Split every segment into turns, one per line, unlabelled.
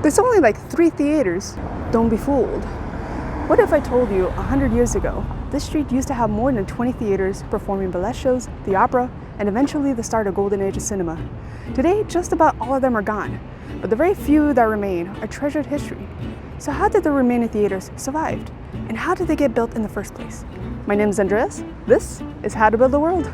there's only like 3 theaters, don't be fooled. What if I told you 100 years ago, this street used to have more than 20 theaters performing ballet shows, the opera, and eventually the start of golden age of cinema. Today, just about all of them are gone, but the very few that remain are treasured history. So how did the remaining theaters survive? And how did they get built in the first place? My name is Andreas. This is How to Build the World.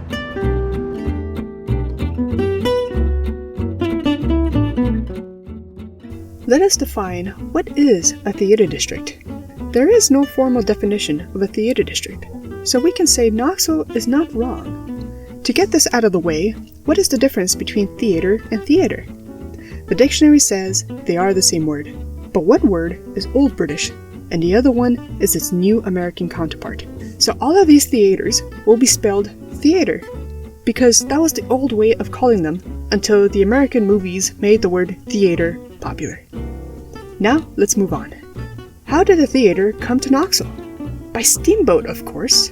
Let us define what is a theater district. There is no formal definition of a theater district, so we can say Knoxville is not wrong. To get this out of the way, what is the difference between theater and theater? The dictionary says they are the same word, but one word is Old British, and the other one is its new American counterpart. So all of these theaters will be spelled theater, because that was the old way of calling them until the American movies made the word theater popular. Now let's move on. How did a theater come to Knoxville? By steamboat, of course.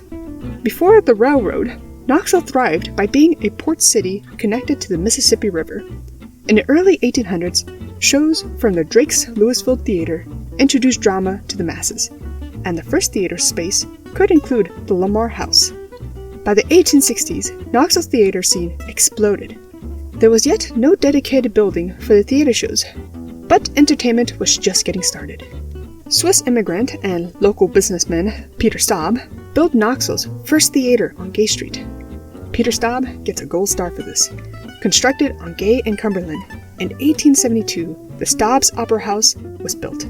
Before the railroad, Knoxville thrived by being a port city connected to the Mississippi River. In the early 1800s, shows from the Drake's Louisville Theater introduced drama to the masses, and the first theater space could include the Lamar House. By the 1860s, Knoxville's theater scene exploded. There was yet no dedicated building for the theater shows, but entertainment was just getting started. Swiss immigrant and local businessman Peter Staub built Knoxville's first theater on Gay Street. Peter Staub gets a gold star for this. Constructed on Gay and Cumberland, in 1872, the Staub's Opera House was built.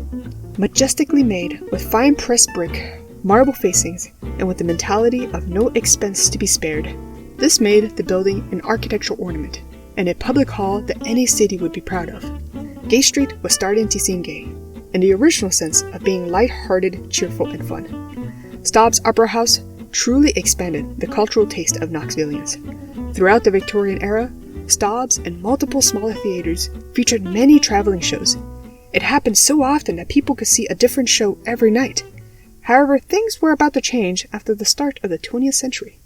Majestically made with fine pressed brick, marble facings, and with the mentality of no expense to be spared, this made the building an architectural ornament, and a public hall that any city would be proud of. Gay Street was starting to seem gay, in the original sense of being light-hearted, cheerful, and fun. Staub's Opera House truly expanded the cultural taste of Knoxvillians. Throughout the Victorian era, Staub's and multiple smaller theaters featured many traveling shows. It happened so often that people could see a different show every night. However, things were about to change after the start of the 20th century.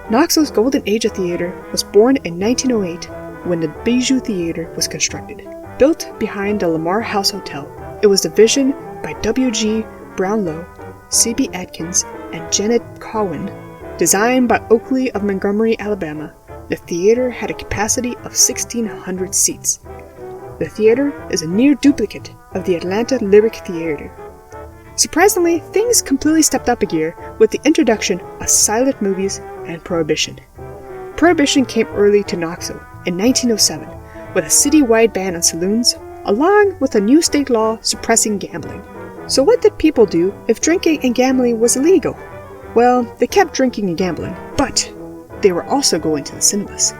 Knoxville's golden age of theater was born in 1908 when the Bijou Theater was constructed. Built behind the Lamar House Hotel, it was the vision by W.G. Brownlow, C.B. Atkins, and Janet Cowan. Designed by Oakley of Montgomery, Alabama, the theater had a capacity of 1,600 seats. The theater is a near duplicate of the Atlanta Lyric Theater. Surprisingly, things completely stepped up a gear with the introduction of silent movies and Prohibition. Prohibition came early to Knoxville in 1907 with a city-wide ban on saloons, along with a new state law suppressing gambling. So what did people do if drinking and gambling was illegal? Well, they kept drinking and gambling, but they were also going to the cinemas.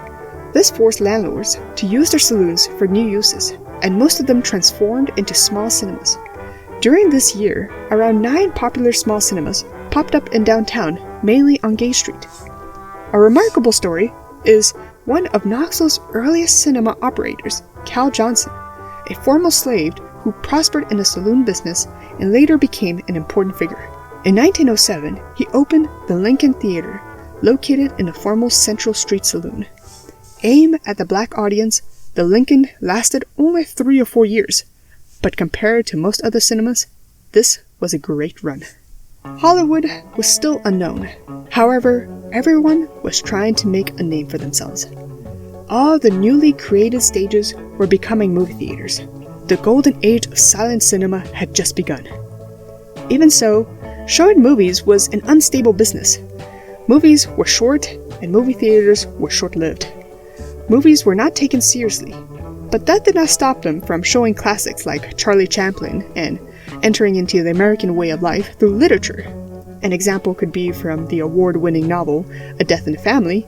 This forced landlords to use their saloons for new uses, and most of them transformed into small cinemas. During this year, around 9 popular small cinemas popped up in downtown, mainly on Gay Street. A remarkable story is one of Knoxville's earliest cinema operators, Cal Johnson, a former slave who prospered in the saloon business and later became an important figure. In 1907, he opened the Lincoln Theater, located in the former Central Street Saloon. Aimed at the black audience, the Lincoln lasted only 3 or 4 years, but compared to most other cinemas, this was a great run. Hollywood was still unknown. However, everyone was trying to make a name for themselves. All the newly created stages were becoming movie theaters. The golden age of silent cinema had just begun. Even so, showing movies was an unstable business. Movies were short, and movie theaters were short-lived. Movies were not taken seriously, but that did not stop them from showing classics like Charlie Chaplin and entering into the American way of life through literature. An example could be from the award-winning novel A Death in the Family,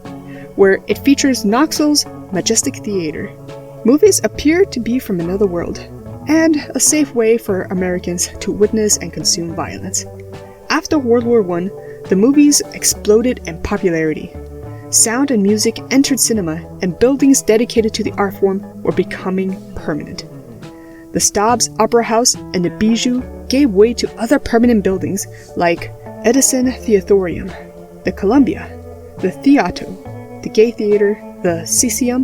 where it features Knoxville's majestic theater. Movies appear to be from another world, and a safe way for Americans to witness and consume violence. After World War I, the movies exploded in popularity. Sound and music entered cinema, and buildings dedicated to the art form were becoming permanent. The Staub's Opera House and the Bijou gave way to other permanent buildings like Edison Theatorium, the Columbia, the Theatro, the Gay Theater, the Cesium,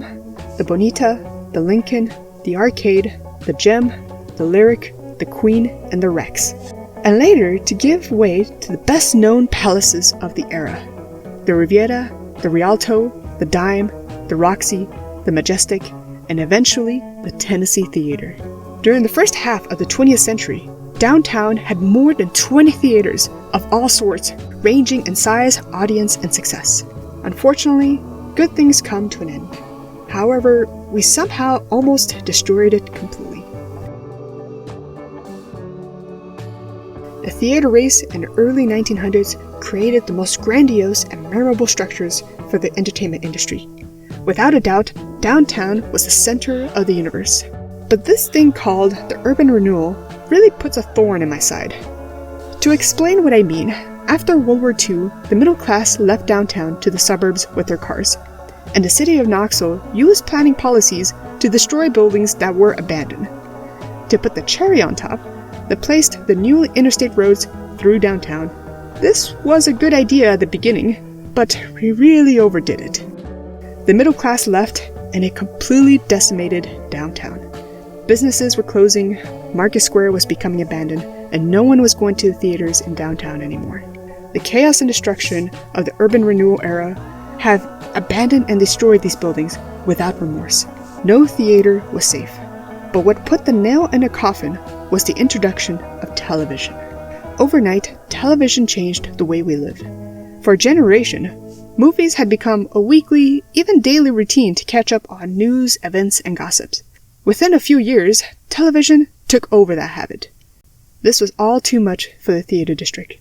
the Bonita, the Lincoln, the Arcade, the Gem, the Lyric, the Queen, and the Rex. And later to give way to the best-known palaces of the era: the Riviera, the Rialto, the Dime, the Roxy, the Majestic, and eventually the Tennessee Theater. During the first half of the 20th century, downtown had more than 20 theaters of all sorts, ranging in size, audience, and success. Unfortunately, good things come to an end. However, we somehow almost destroyed it completely. The theater race in the early 1900s created the most grandiose and memorable structures for the entertainment industry. Without a doubt, downtown was the center of the universe. But this thing called the urban renewal really puts a thorn in my side. To explain what I mean, after World War II, the middle class left downtown to the suburbs with their cars, and the city of Knoxville used planning policies to destroy buildings that were abandoned. To put the cherry on top, they placed the new interstate roads through downtown. This was a good idea at the beginning, but we really overdid it. The middle class left, and it completely decimated downtown. Businesses were closing, Market Square was becoming abandoned, and no one was going to the theaters in downtown anymore. The chaos and destruction of the urban renewal era have abandoned and destroyed these buildings without remorse. No theater was safe. But what put the nail in the coffin was the introduction of television. Overnight, television changed the way we live. For a generation, movies had become a weekly, even daily routine to catch up on news, events, and gossips. Within a few years, television took over that habit. This was all too much for the theater district.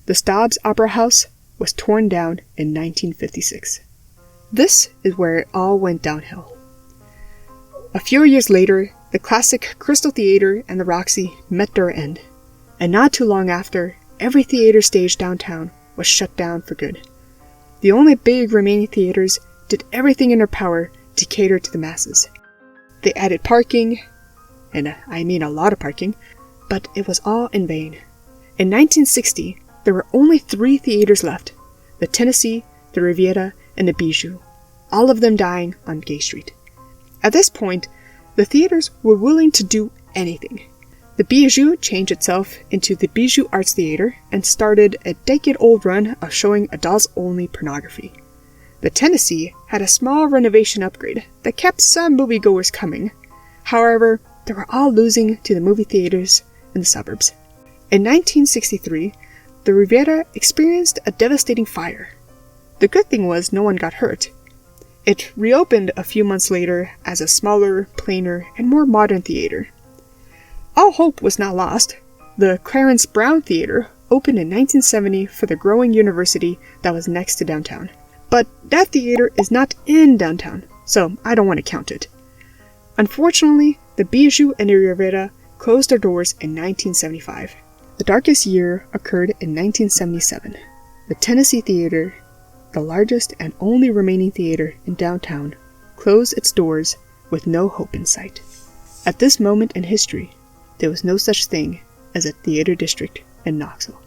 The Staub's Opera House was torn down in 1956. This is where it all went downhill. A few years later, the classic Crystal Theater and the Roxy met their end, and not too long after, every theater stage downtown was shut down for good. The only big remaining theaters did everything in their power to cater to the masses. They added parking, and I mean a lot of parking, but it was all in vain. In 1960, there were only 3 theaters left: the Tennessee, the Riviera, and the Bijou, all of them dying on Gay Street. At this point, the theaters were willing to do anything. The Bijou changed itself into the Bijou Arts Theater and started a decade-old run of showing adults-only pornography. The Tennessee had a small renovation upgrade that kept some moviegoers coming. However, they were all losing to the movie theaters in the suburbs. In 1963, the Riviera experienced a devastating fire. The good thing was no one got hurt. It reopened a few months later as a smaller, plainer, and more modern theater. All hope was not lost. The Clarence Brown Theater opened in 1970 for the growing university that was next to downtown. But that theater is not in downtown, so I don't want to count it. Unfortunately, the Bijou and the Riviera closed their doors in 1975. The darkest year occurred in 1977. The Tennessee Theater, the largest and only remaining theater in downtown, closed its doors with no hope in sight. At this moment in history, there was no such thing as a theater district in Knoxville.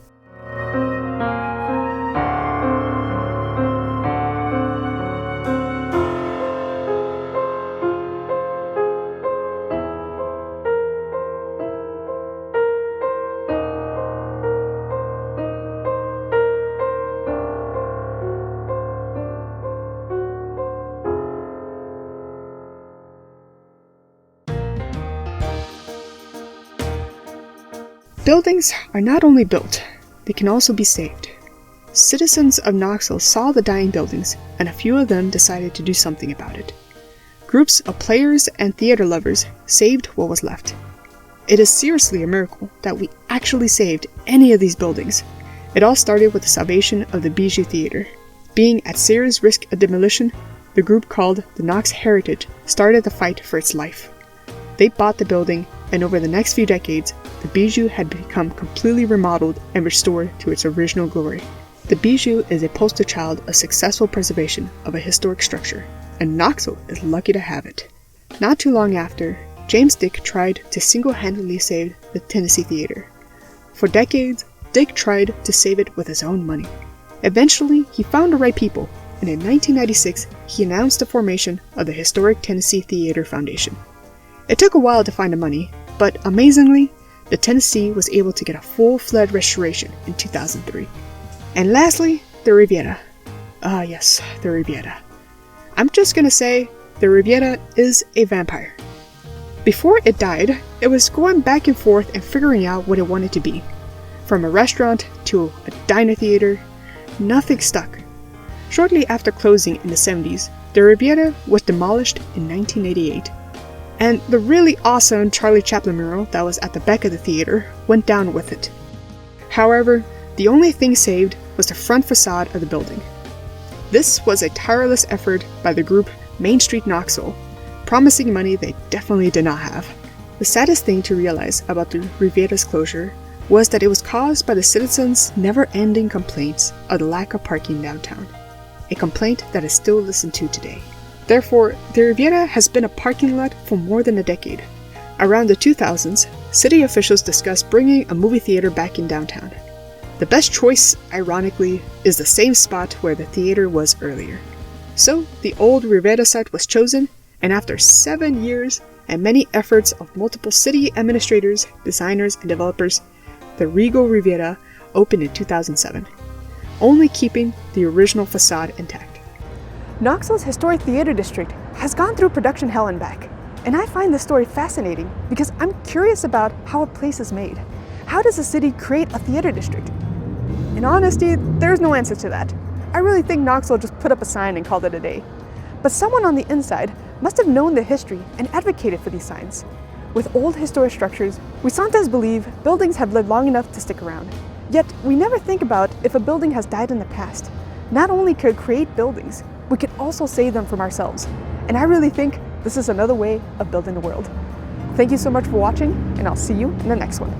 Buildings are not only built, they can also be saved. Citizens of Knoxville saw the dying buildings, and a few of them decided to do something about it. Groups of players and theater lovers saved what was left. It is seriously a miracle that we actually saved any of these buildings. It all started with the salvation of the Bijou Theater. Being at serious risk of demolition, the group called the Knox Heritage started the fight for its life. They bought the building, and over the next few decades, the Bijou had become completely remodeled and restored to its original glory. The Bijou is a poster child of successful preservation of a historic structure, and Knoxville is lucky to have it. Not too long after, James Dick tried to single-handedly save the Tennessee Theater. For decades, Dick tried to save it with his own money. Eventually, he found the right people and in 1996 he announced the formation of the historic Tennessee Theater Foundation. It took a while to find the money, but amazingly, the Tennessee was able to get a full-fledged restoration in 2003. And lastly, the Riviera. Ah yes, the Riviera. I'm just gonna say, the Riviera is a vampire. Before it died, it was going back and forth and figuring out what it wanted to be. From a restaurant to a diner theater, nothing stuck. Shortly after closing in the 70s, the Riviera was demolished in 1988. And the really awesome Charlie Chaplin mural that was at the back of the theater went down with it. However, the only thing saved was the front facade of the building. This was a tireless effort by the group Main Street Knoxville, promising money they definitely did not have. The saddest thing to realize about the Riviera's closure was that it was caused by the citizens' never-ending complaints of the lack of parking downtown, a complaint that is still listened to today. Therefore, the Riviera has been a parking lot for more than a decade. Around the 2000s, city officials discussed bringing a movie theater back in downtown. The best choice, ironically, is the same spot where the theater was earlier. So, the old Riviera site was chosen, and after 7 years and many efforts of multiple city administrators, designers, and developers, the Regal Riviera opened in 2007, only keeping the original facade intact. Knoxville's historic theater district has gone through production hell and back, and I find this story fascinating because I'm curious about how a place is made. How does a city create a theater district? In honesty, there's no answer to that. I really think Knoxville just put up a sign and called it a day. But someone on the inside must have known the history and advocated for these signs. With old historic structures, we sometimes believe buildings have lived long enough to stick around. Yet, we never think about if a building has died in the past. Not only could we create buildings, we can also save them from ourselves. And I really think this is another way of building the world. Thank you so much for watching, and I'll see you in the next one.